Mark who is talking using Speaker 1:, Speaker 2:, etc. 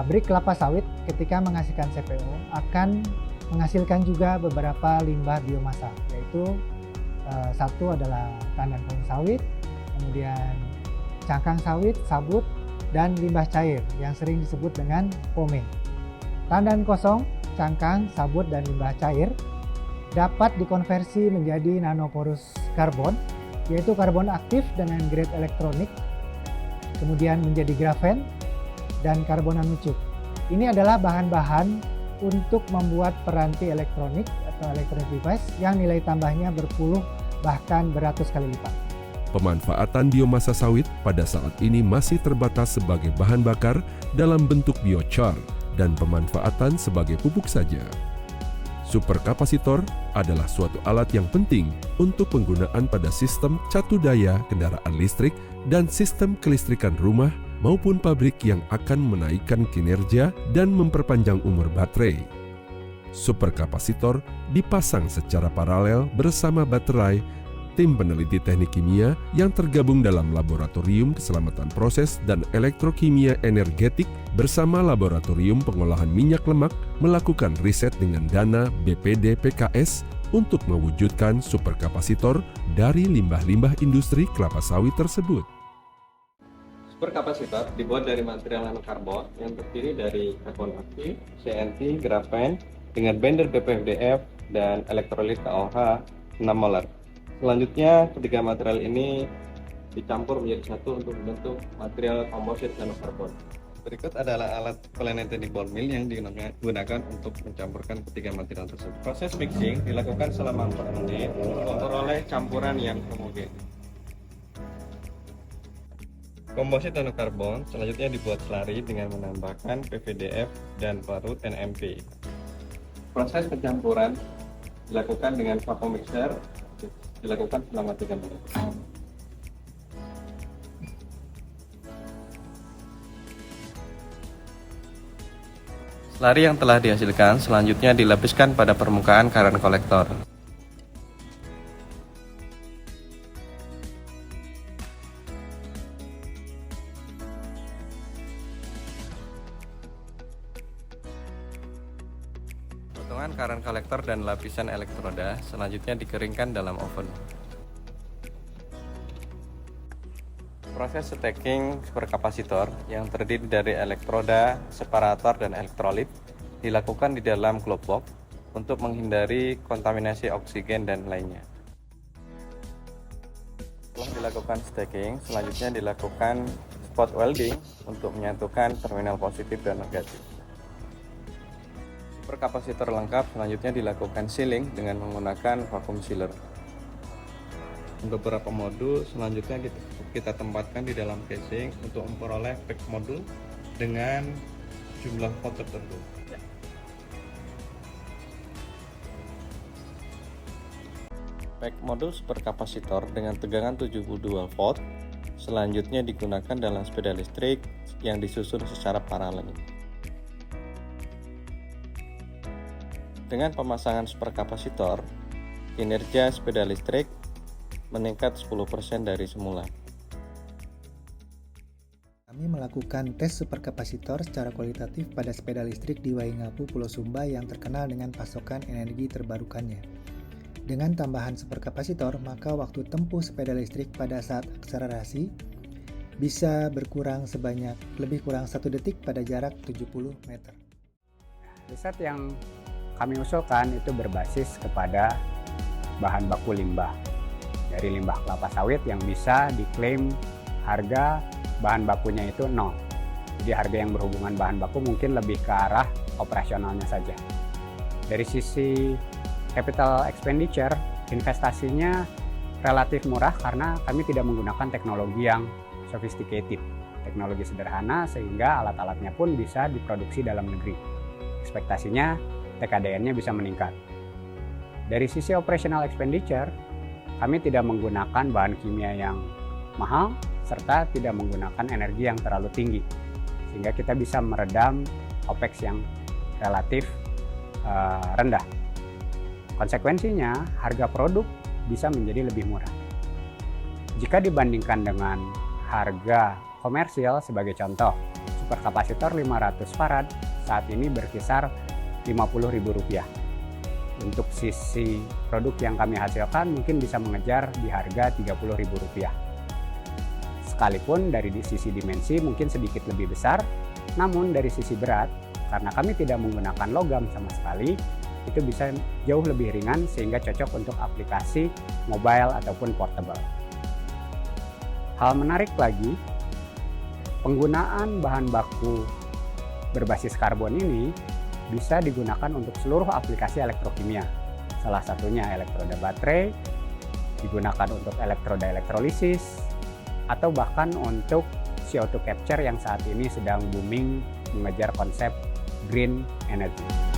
Speaker 1: Pabrik kelapa sawit ketika menghasilkan CPO akan menghasilkan juga beberapa limbah biomasa, yaitu satu adalah tandan pohon sawit, kemudian cangkang sawit, sabut, dan limbah cair yang sering disebut dengan pome. Tandan kosong, cangkang, sabut, dan limbah cair dapat dikonversi menjadi nanoporous karbon, yaitu karbon aktif dengan grade elektronik, kemudian menjadi grafen, dan karbon nanucube. Ini adalah bahan-bahan untuk membuat peranti elektronik atau electronic device yang nilai tambahnya berpuluh bahkan beratus kali lipat.
Speaker 2: Pemanfaatan biomasa sawit pada saat ini masih terbatas sebagai bahan bakar dalam bentuk biochar dan pemanfaatan sebagai pupuk saja. Superkapasitor adalah suatu alat yang penting untuk penggunaan pada sistem catu daya kendaraan listrik dan sistem kelistrikan rumah maupun pabrik yang akan menaikkan kinerja dan memperpanjang umur baterai. Superkapasitor dipasang secara paralel bersama baterai tim peneliti teknik kimia yang tergabung dalam Laboratorium Keselamatan Proses dan Elektrokimia Energetik bersama Laboratorium Pengolahan Minyak Lemak melakukan riset dengan dana BPD PKS untuk mewujudkan superkapasitor dari limbah-limbah industri kelapa sawit tersebut.
Speaker 3: Superkapasitor dibuat dari material nanokarbon yang terdiri dari karbon aktif, CNT, grafen dengan bender BPFDF dan elektrolit KOH 6 molar. Selanjutnya, ketiga material ini dicampur menjadi satu untuk membentuk material komposit nanokarbon. Berikut adalah alat Planetary Ball Mill yang digunakan untuk mencampurkan ketiga material tersebut. Proses mixing dilakukan selama 4 menit untuk memperoleh campuran yang homogen. Komposit nanokarbon selanjutnya dibuat selari dengan menambahkan PVDF dan parut NMP. Proses pencampuran dilakukan dengan vacuum mixer, dilakukan selama 3 menit. Slari yang telah dihasilkan selanjutnya dilapiskan pada permukaan current collector. Potongan current collector dan lapisan elektroda selanjutnya dikeringkan dalam oven. Proses stacking superkapasitor yang terdiri dari elektroda, separator, dan elektrolit dilakukan di dalam glove box untuk menghindari kontaminasi oksigen dan lainnya. Setelah dilakukan stacking, selanjutnya dilakukan spot welding untuk menyatukan terminal positif dan negatif. Superkapasitor lengkap selanjutnya dilakukan sealing dengan menggunakan vacuum sealer. Beberapa modul selanjutnya kita tempatkan di dalam casing untuk memperoleh pack modul dengan jumlah volt tertentu. Pack modul superkapasitor dengan tegangan 72 volt selanjutnya digunakan dalam sepeda listrik yang disusun secara paralel. Dengan pemasangan superkapasitor, kinerja sepeda listrik meningkat 10% dari semula.
Speaker 1: Kami melakukan tes superkapasitor secara kualitatif pada sepeda listrik di Waingapu, Pulau Sumba yang terkenal dengan pasokan energi terbarukannya. Dengan tambahan superkapasitor, maka waktu tempuh sepeda listrik pada saat akselerasi bisa berkurang sebanyak lebih kurang 1 detik pada jarak 70 meter.
Speaker 4: Riset yang kami usulkan itu berbasis kepada bahan baku limbah. Dari limbah kelapa sawit yang bisa diklaim harga bahan bakunya itu 0. Jadi harga yang berhubungan bahan baku mungkin lebih ke arah operasionalnya saja. Dari sisi capital expenditure, investasinya relatif murah karena kami tidak menggunakan teknologi yang sophisticated. Teknologi sederhana sehingga alat-alatnya pun bisa diproduksi dalam negeri. Ekspektasinya TKDN-nya bisa meningkat. Dari sisi operational expenditure, kami tidak menggunakan bahan kimia yang mahal serta tidak menggunakan energi yang terlalu tinggi sehingga kita bisa meredam OPEX yang relatif rendah. Konsekuensinya harga produk bisa menjadi lebih murah. Jika dibandingkan dengan harga komersial, sebagai contoh superkapasitor 500 farad saat ini berkisar Rp50.000. Untuk sisi produk yang kami hasilkan mungkin bisa mengejar di harga Rp30.000. Sekalipun dari sisi dimensi mungkin sedikit lebih besar, namun dari sisi berat, karena kami tidak menggunakan logam sama sekali, itu bisa jauh lebih ringan sehingga cocok untuk aplikasi mobile ataupun portable. Hal menarik lagi, penggunaan bahan baku berbasis karbon ini bisa digunakan untuk seluruh aplikasi elektrokimia. Salah satunya elektroda baterai, digunakan untuk elektroda elektrolisis, atau bahkan untuk CO2 capture yang saat ini sedang booming mengejar konsep green energy.